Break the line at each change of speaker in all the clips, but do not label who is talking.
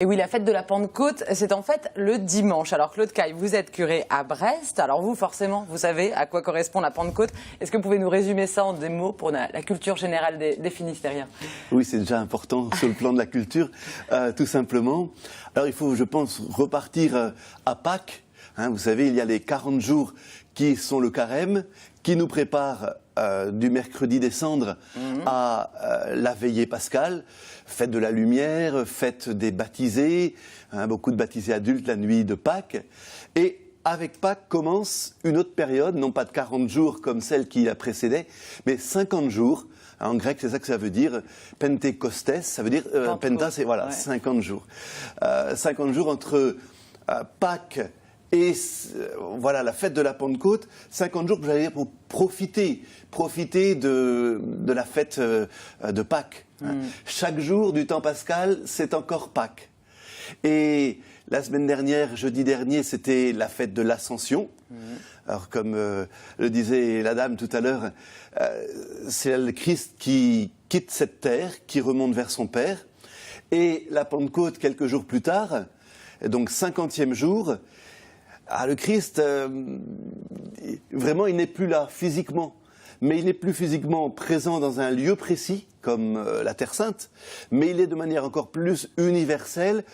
Et oui, la fête de la Pentecôte, c'est en fait le dimanche. Alors Claude Caille, vous êtes curé à Brest. Alors vous, forcément, vous savez à quoi correspond la Pentecôte. Est-ce que vous pouvez nous résumer ça en des mots pour la culture générale des Finistériens?
Oui, c'est déjà important sur le plan de la culture, tout simplement. Alors il faut, je pense, repartir à Pâques. Hein, vous savez, il y a les 40 jours qui sont le carême, qui nous préparent du mercredi des cendres à la veillée pascale, fête de la lumière, fête des baptisés, hein, beaucoup de baptisés adultes la nuit de Pâques. Et avec Pâques commence une autre période, non pas de 40 jours comme celle qui la précédait, mais 50 jours. En grec, c'est ça que ça veut dire. Pentecostes, ça veut dire Penta, c'est voilà, ouais. 50 jours. 50 jours entre Pâques et voilà, la fête de la Pentecôte, 50 jours, j'allais dire, pour profiter de la fête de Pâques. Chaque jour du temps pascal, c'est encore Pâques. Et la semaine dernière, jeudi dernier, c'était la fête de l'Ascension. Alors, comme le disait la dame tout à l'heure, c'est le Christ qui quitte cette terre, qui remonte vers son Père. Et la Pentecôte, quelques jours plus tard, donc 50e jour, le Christ, vraiment, il n'est plus là physiquement, mais il n'est plus physiquement présent dans un lieu précis, comme la Terre Sainte, mais il est de manière encore plus universelle,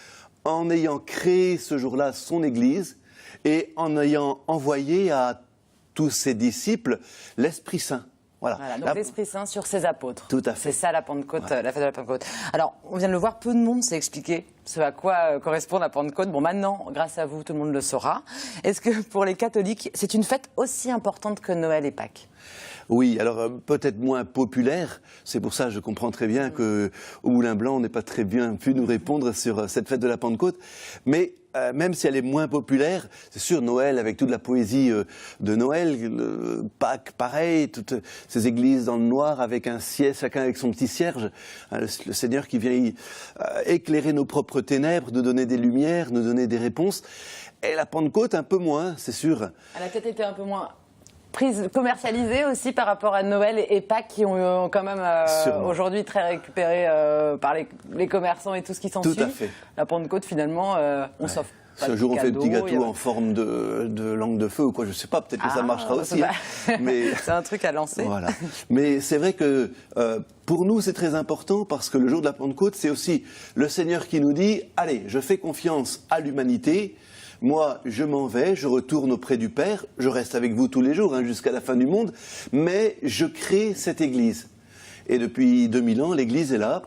en ayant créé ce jour-là son Église et en ayant envoyé à tous ses disciples l'Esprit Saint.
Voilà, donc l'Esprit Saint sur ses apôtres.
Tout à fait.
C'est ça la Pentecôte, la fête de la Pentecôte. Alors, on vient de le voir, peu de monde s'est expliqué ce à quoi correspond la Pentecôte. Bon, maintenant, grâce à vous, tout le monde le saura. Est-ce que pour les catholiques, c'est une fête aussi importante que Noël et Pâques?
Oui, alors peut-être moins populaire. C'est pour ça que je comprends très bien qu'au Moulin Blanc, on n'ait pas très bien pu nous répondre sur cette fête de la Pentecôte. Mais même si elle est moins populaire, c'est sûr, Noël, avec toute la poésie de Noël, Pâques, pareil, toutes ces églises dans le noir, avec un cierge, chacun avec son petit cierge, hein, le Seigneur qui vient éclairer nos propres ténèbres, nous donner des lumières, nous donner des réponses. Et la Pentecôte, un peu moins, c'est sûr.
Elle a peut-être été un peu moins commercialisée aussi par rapport à Noël et Pâques qui ont quand même aujourd'hui très récupéré par les commerçants et tout ce qui s'ensuit.
Tout à fait.
La Pentecôte, finalement, on s'offre.
Ce jour, on fait des petits gâteaux en forme de langue de feu ou quoi, je ne sais pas, peut-être que ça marchera aussi. Hein. Mais
c'est un truc à lancer.
Voilà. Mais c'est vrai que pour nous, c'est très important parce que le jour de la Pentecôte, c'est aussi le Seigneur qui nous dit « Allez, je fais confiance à l'humanité ». Moi, je m'en vais, je retourne auprès du Père, je reste avec vous tous les jours, hein, jusqu'à la fin du monde, mais je crée cette Église. Et depuis 2000 ans, l'Église est là.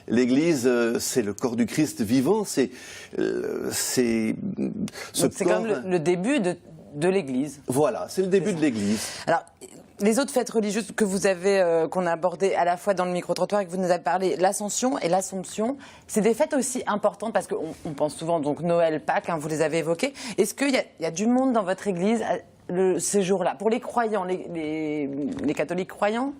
L'Église, c'est le corps du Christ vivant, c'est ce corps...
C'est quand même le début de l'Église.
Voilà, c'est le début de l'Église.
Alors, les autres fêtes religieuses que vous avez, qu'on a abordées à la fois dans le micro-trottoir et que vous nous avez parlé, l'Ascension et l'Assomption, c'est des fêtes aussi importantes parce qu'on pense souvent, donc Noël, Pâques, hein, vous les avez évoquées. Est-ce qu'il y a du monde dans votre église ces jours-là? Pour les croyants, les catholiques croyants,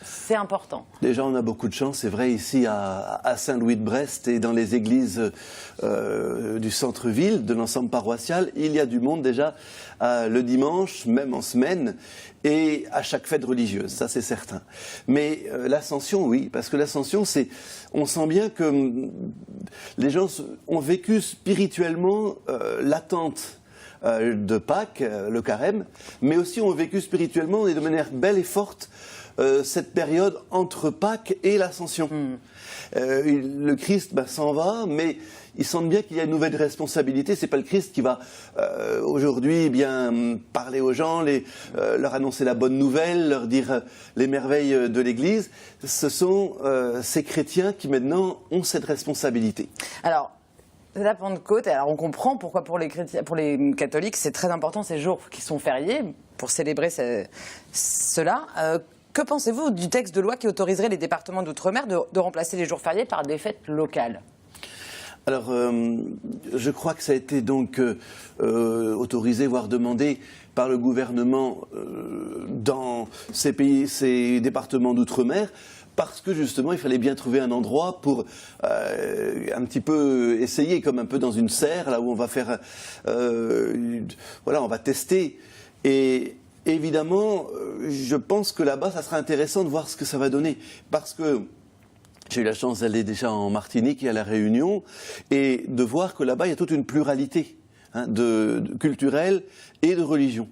c'est important.
Déjà, on a beaucoup de chance, c'est vrai, ici à Saint-Louis de Brest et dans les églises du centre-ville, de l'ensemble paroissial, il y a du monde déjà le dimanche, même en semaine, et à chaque fête religieuse, ça c'est certain. Mais l'Ascension, oui, parce que l'Ascension, on sent bien que les gens ont vécu spirituellement l'attente de Pâques, le carême, mais aussi ont vécu spirituellement et de manière belle et forte cette période entre Pâques et l'Ascension. Le Christ s'en va, mais ils sentent bien qu'il y a une nouvelle responsabilité. C'est pas le Christ qui va aujourd'hui parler aux gens, leur annoncer la bonne nouvelle, leur dire les merveilles de l'Église. Ce sont ces chrétiens qui maintenant ont cette responsabilité.
Alors, la Pentecôte, alors on comprend pourquoi pour les catholiques c'est très important ces jours qui sont fériés pour célébrer cela. Que pensez-vous du texte de loi qui autoriserait les départements d'outre-mer de remplacer les jours fériés par des fêtes locales?
Alors, je crois que ça a été donc autorisé, voire demandé par le gouvernement dans ces départements d'outre-mer, parce que justement, il fallait bien trouver un endroit pour un petit peu essayer, comme un peu dans une serre, là où on va faire, voilà, on va tester. Et évidemment, je pense que là-bas, ça sera intéressant de voir ce que ça va donner, parce que J'ai eu la chance d'aller déjà en Martinique et à La Réunion et de voir que là-bas, il y a toute une pluralité culturelle et de religion.